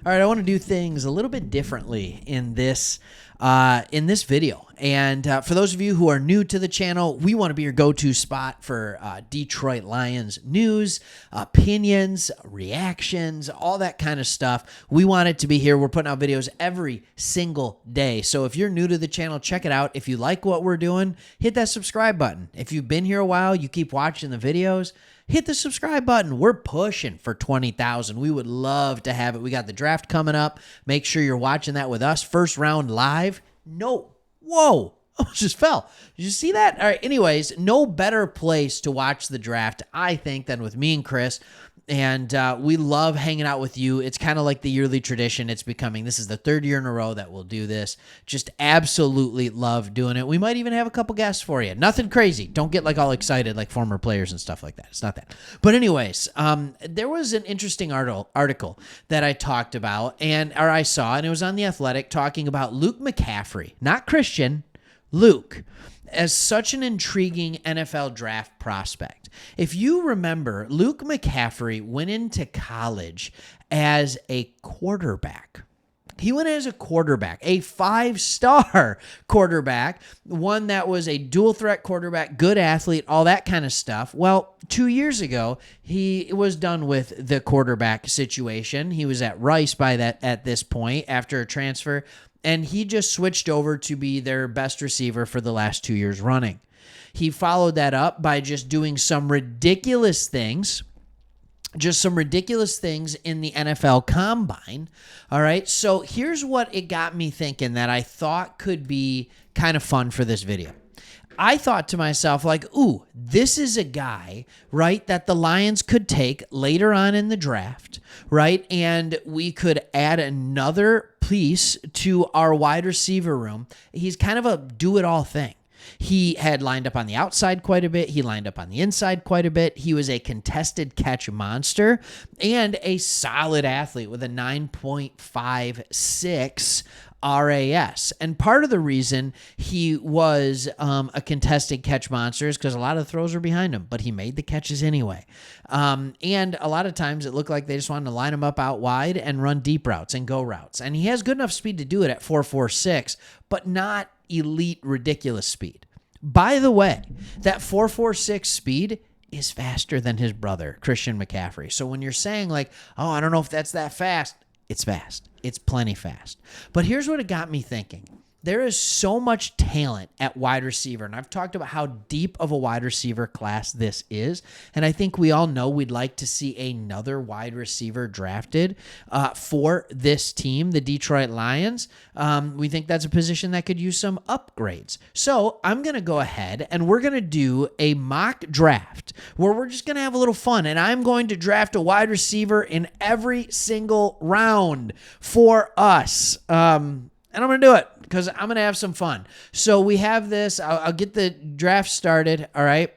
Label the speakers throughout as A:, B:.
A: All right, I want to do things a little bit differently in this video. And for those of you who are new to the channel, we want to be your go-to spot for Detroit Lions news, opinions, reactions, all that kind of stuff. We want it to be here. We're putting out videos every single day. So if you're new to the channel, check it out. If you like what we're doing, hit that subscribe button. If you've been here a while, you keep watching the videos, hit the subscribe button. We're pushing for 20,000. We would love to have it. We got the draft coming up. Make sure you're watching that with us. First round live. No. Whoa. I just fell. Did you see that? All right. Anyways, no better place to watch the draft, I think, than with me and Chris. And we love hanging out with you. It's kind of like the yearly tradition it's becoming. This is the third year in a row that we'll do this. Just absolutely love doing it. We might even have a couple guests for you. Nothing crazy. Don't get like all excited like former players and stuff like that. It's not that. But anyways, there was an interesting article that I talked about or I saw, and it was on The Athletic talking about Luke McCaffrey, not Christian, Luke, as such an intriguing NFL draft prospect. If you remember, Luke McCaffrey went into college as a quarterback. He went as a quarterback, a 5-star quarterback, one that was a dual threat quarterback, good athlete, all that kind of stuff. Well, 2 years ago, he was done with the quarterback situation. He was at Rice at this point after a transfer, and he just switched over to be their best receiver for the last 2 years running. He followed that up by just doing some ridiculous things. Just some ridiculous things in the NFL Combine. All right, so here's what it got me thinking that I thought could be kind of fun for this video. I thought to myself, like, ooh, this is a guy, right, that the Lions could take later on in the draft, right, and we could add another piece to our wide receiver room. He's kind of a do-it-all thing. He had lined up on the outside quite a bit. He lined up on the inside quite a bit. He was a contested catch monster and a solid athlete with a 9.56 RAS. And part of the reason he was a contested catch monster is because a lot of the throws were behind him, but he made the catches anyway. And a lot of times it looked like they just wanted to line him up out wide and run deep routes and go routes. And he has good enough speed to do it at 4.46, but not elite, ridiculous speed. By the way, that 4.46 speed is faster than his brother, Christian McCaffrey. So when you're saying like, oh, I don't know if that's that fast, it's fast. It's plenty fast. But here's what it got me thinking. There is so much talent at wide receiver, and I've talked about how deep of a wide receiver class this is, and I think we all know we'd like to see another wide receiver drafted for this team, the Detroit Lions. We think that's a position that could use some upgrades. So I'm going to go ahead, and we're going to do a mock draft where we're just going to have a little fun, and I'm going to draft a wide receiver in every single round for us. And I'm going to do it because I'm going to have some fun. So we have this. I'll get the draft started, all right?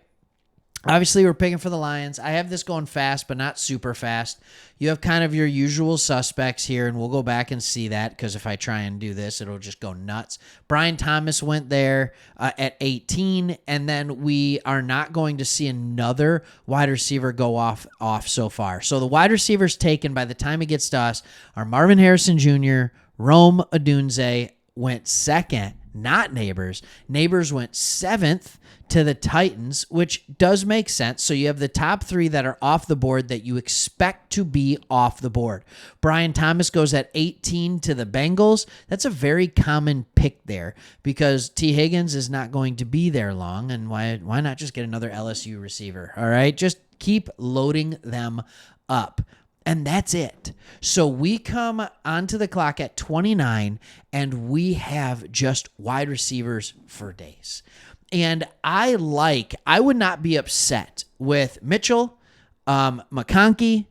A: Obviously, we're picking for the Lions. I have this going fast, but not super fast. You have kind of your usual suspects here, and we'll go back and see that because if I try and do this, it'll just go nuts. Brian Thomas went there at 18, and then we are not going to see another wide receiver go off so far. So the wide receivers taken by the time it gets to us are Marvin Harrison Jr., Rome Odunze went second, not Neighbors. Neighbors went 7th to the Titans, which does make sense. So you have the top 3 that are off the board that you expect to be off the board. Brian Thomas goes at 18 to the Bengals. That's a very common pick there because T. Higgins is not going to be there long, and why not just get another LSU receiver? All right, just keep loading them up. And that's it. So we come onto the clock at 29, and we have just wide receivers for days. And I would not be upset with Mitchell, McConkey,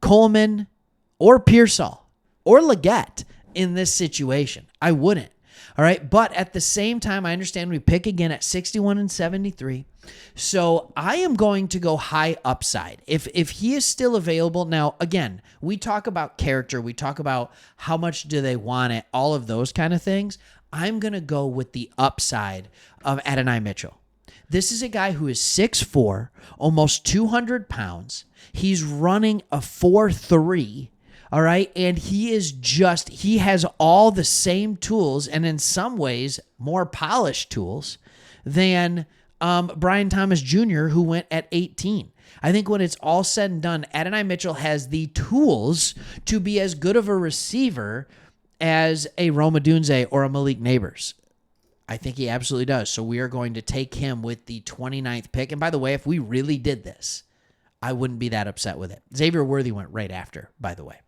A: Coleman, or Pearsall, or Leggett in this situation. I wouldn't. All right. But at the same time, I understand we pick again at 61 and 73. So I am going to go high upside. If he is still available. Now, again, we talk about character. We talk about how much do they want it, all of those kind of things. I'm going to go with the upside of Adonai Mitchell. This is a guy who is 6'4", almost 200 pounds. He's running a 4.3. All right. And he has all the same tools and in some ways more polished tools than Brian Thomas Jr., who went at 18. I think when it's all said and done, Adonai Mitchell has the tools to be as good of a receiver as a Rome Odunze or a Malik Neighbors. I think he absolutely does. So we are going to take him with the 29th pick. And by the way, if we really did this, I wouldn't be that upset with it. Xavier Worthy went right after, by the way.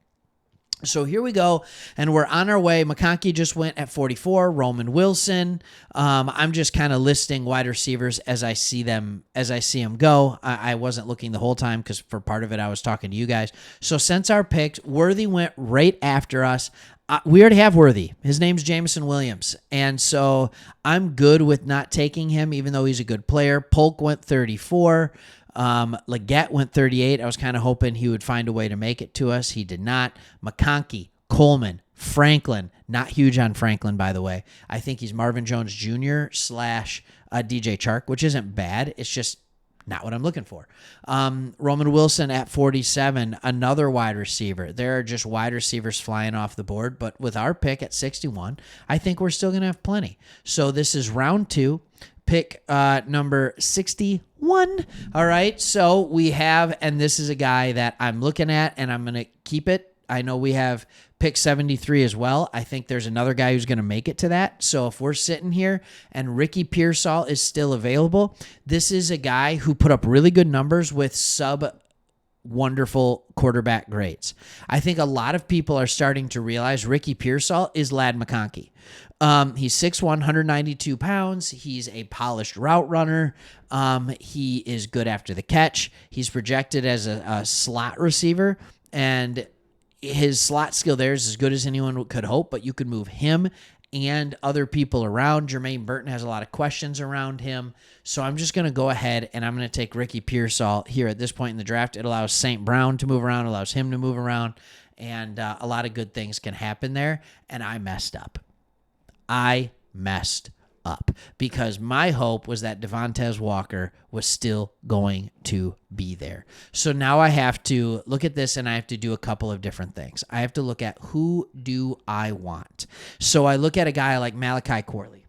A: So here we go, and we're on our way. McConkey just went at 44. Roman Wilson. I'm just kind of listing wide receivers as I see them go. I wasn't looking the whole time because for part of it I was talking to you guys. So since our picks, Worthy went right after us. We already have Worthy. His name's Jameson Williams, and so I'm good with not taking him, even though he's a good player. Polk went 34. Leggett went 38. I was kind of hoping he would find a way to make it to us. He did not. McConkey, Coleman, Franklin. Not huge on Franklin, by the way. I think he's Marvin Jones Jr. / DJ Chark, which isn't bad. It's just not what I'm looking for. Roman Wilson at 47, another wide receiver. There are just wide receivers flying off the board, but with our pick at 61, I think we're still going to have plenty. So this is round 2. Pick number 61. All right, so we have, and this is a guy that I'm looking at, and I'm going to keep it. I know we have pick 73 as well. I think there's another guy who's going to make it to that. So if we're sitting here and Ricky Pearsall is still available, this is a guy who put up really good numbers with wonderful quarterback grades. I think a lot of people are starting to realize Ricky Pearsall is Ladd McConkey. He's 6'1", 192 pounds. He's a polished route runner. He is good after the catch. He's projected as a slot receiver, and his slot skill there is as good as anyone could hope, but you could move him and other people around. Jermaine Burton has a lot of questions around him. So I'm just going to go ahead and I'm going to take Ricky Pearsall here at this point in the draft. It allows St. Brown to move around, allows him to move around, and a lot of good things can happen there. And I messed up. Because my hope was that Devontae Walker was still going to be there. So now I have to look at this and I have to do a couple of different things. I have to look at who do I want. So I look at a guy like Malachi Corley.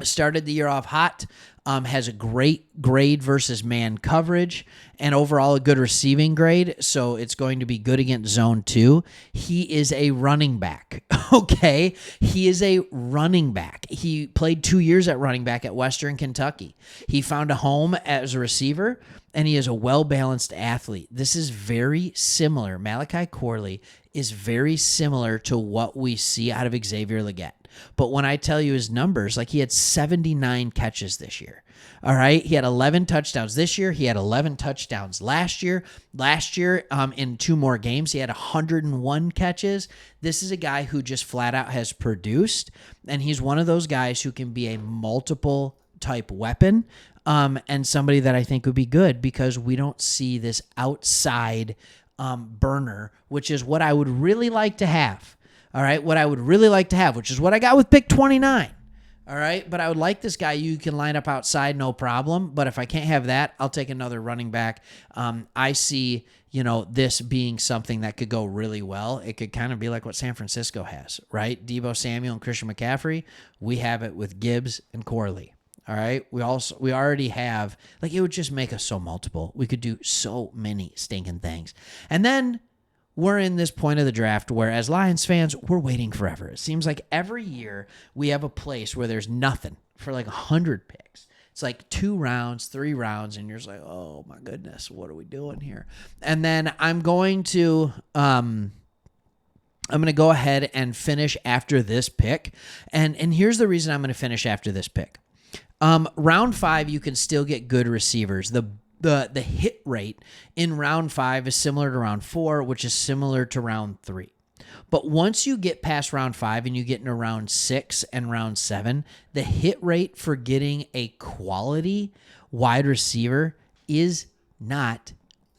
A: Started the year off hot, has a great grade versus man coverage, and overall a good receiving grade, so it's going to be good against zone 2. He is a running back, okay? He is a running back. He played 2 years at running back at Western Kentucky. He found a home as a receiver, and he is a well-balanced athlete. This is very similar. Malachi Corley is very similar to what we see out of Xavier Leggett. But when I tell you his numbers, like he had 79 catches this year. All right. He had 11 touchdowns this year. He had 11 touchdowns last year. In 2 more games, he had 101 catches. This is a guy who just flat out has produced. And he's one of those guys who can be a multiple type weapon. And somebody that I think would be good because we don't see this outside burner, which is what I would really like to have. All right, what I would really like to have, which is what I got with pick 29. All right, but I would like this guy. You can line up outside, no problem. But if I can't have that, I'll take another running back. I see, this being something that could go really well. It could kind of be like what San Francisco has, right? Deebo Samuel and Christian McCaffrey. We have it with Gibbs and Corley. All right, we already have, it would just make us so multiple. We could do so many stinking things. And then we're in this point of the draft where, as Lions fans, we're waiting forever. It seems like every year we have a place where there's nothing for 100 picks. It's 2 rounds, 3 rounds, and you're just like, oh my goodness, what are we doing here? And then I'm going to go ahead and finish after this pick. And here's the reason I'm going to finish after this pick. Round 5, you can still get good receivers. The hit rate in round 5 is similar to round 4, which is similar to round 3. But once you get past round 5 and you get into round 6 and round 7, the hit rate for getting a quality wide receiver is not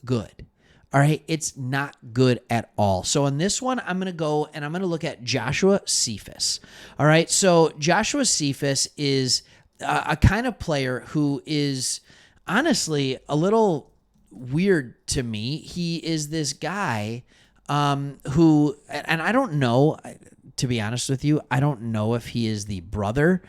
A: good. All right, it's not good at all. So in this one, I'm going to go and I'm going to look at Joshua Cephas. All right, so Joshua Cephas is a kind of player who is honestly a little weird to me. He is this guy who, and I don't know, to be honest with you, I don't know if he is the brother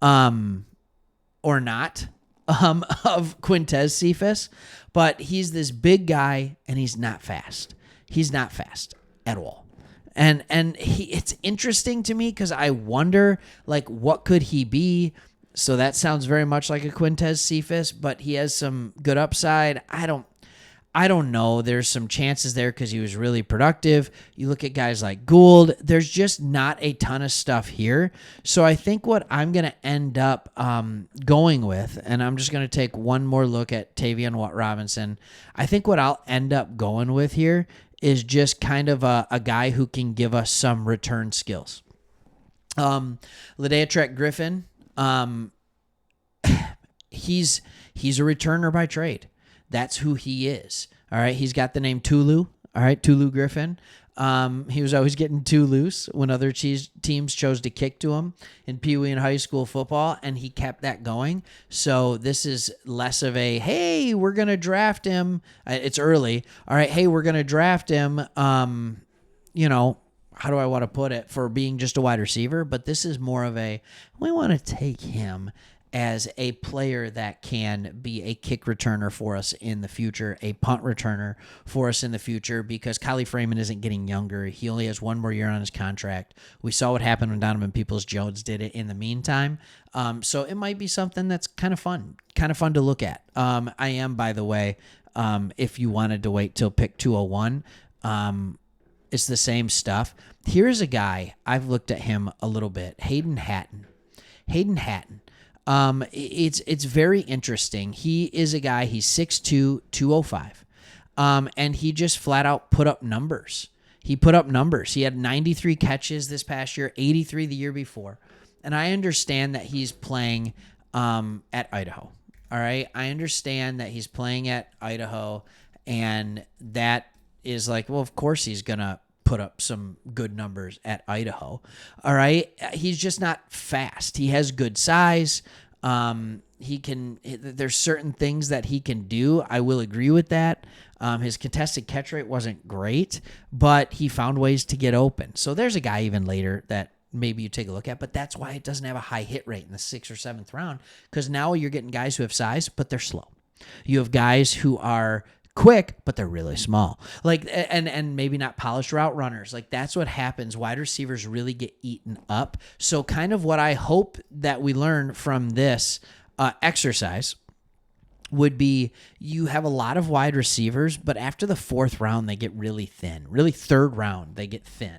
A: or not of Quintez Cephas, but he's this big guy, and he's not fast. He's not fast at all. And it's interesting to me because I wonder, like, what could he be? So that sounds very much like a Quintez Cephas, but he has some good upside. I don't know. There's some chances there because he was really productive. You look at guys like Gould. There's just not a ton of stuff here. So I think what I'm going to end up going with, and I'm just going to take one more look at Tavion Watt Robinson. I think what I'll end up going with here is just kind of a guy who can give us some return skills. Ladeatrek Griffin, he's a returner by trade. That's who he is. All right. He's got the name Tulu. All right. Tulu Griffin. He was always getting too loose when other teams chose to kick to him in Pee Wee and high school football, and he kept that going. So this is less of a, hey, we're going to draft him. It's early. All right. Hey, we're going to draft him. You know, how do I want to put it, for being just a wide receiver? But this is more of a, we want to take him as a player that can be a kick returner for us in the future, a punt returner for us in the future, because Kylie Freeman isn't getting younger. He only has one more year on his contract. We saw what happened when Donovan Peoples-Jones did it in the meantime. So it might be something that's kind of fun to look at. I am, by the way, if you wanted to wait till pick 201, it's the same stuff. Here's a guy, I've looked at him a little bit, Hayden Hatton. It's very interesting. He is a guy, he's 6'2", 205. And he just flat out put up numbers. He had 93 catches this past year, 83 the year before. And I understand that he's playing at Idaho. All right. I understand that he's playing at Idaho, and that is like, well, of course he's going to put up some good numbers at Idaho. All right. He's just not fast. He has good size. There's certain things that he can do. I will agree with that. His contested catch rate wasn't great, but he found ways to get open. So there's a guy even later that maybe you take a look at, but that's why it doesn't have a high hit rate in the 6th or 7th round, because now you're getting guys who have size, but they're slow. You have guys who are quick, but they're really small. Like, and maybe not polished route runners. Like, that's what happens. Wide receivers really get eaten up. So kind of what I hope that we learn from this exercise would be, you have a lot of wide receivers, but after the 4th round, they get really thin. Really 3rd round, they get thin.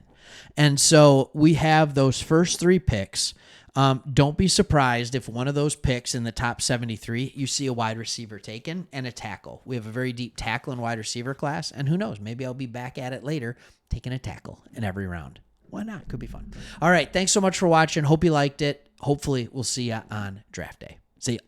A: And so we have those first 3 picks. Don't be surprised if one of those picks in the top 73, you see a wide receiver taken and a tackle. We have a very deep tackle and wide receiver class, and who knows, maybe I'll be back at it later, taking a tackle in every round. Why not? Could be fun. All right, thanks so much for watching. Hope you liked it. Hopefully, we'll see you on draft day. See ya.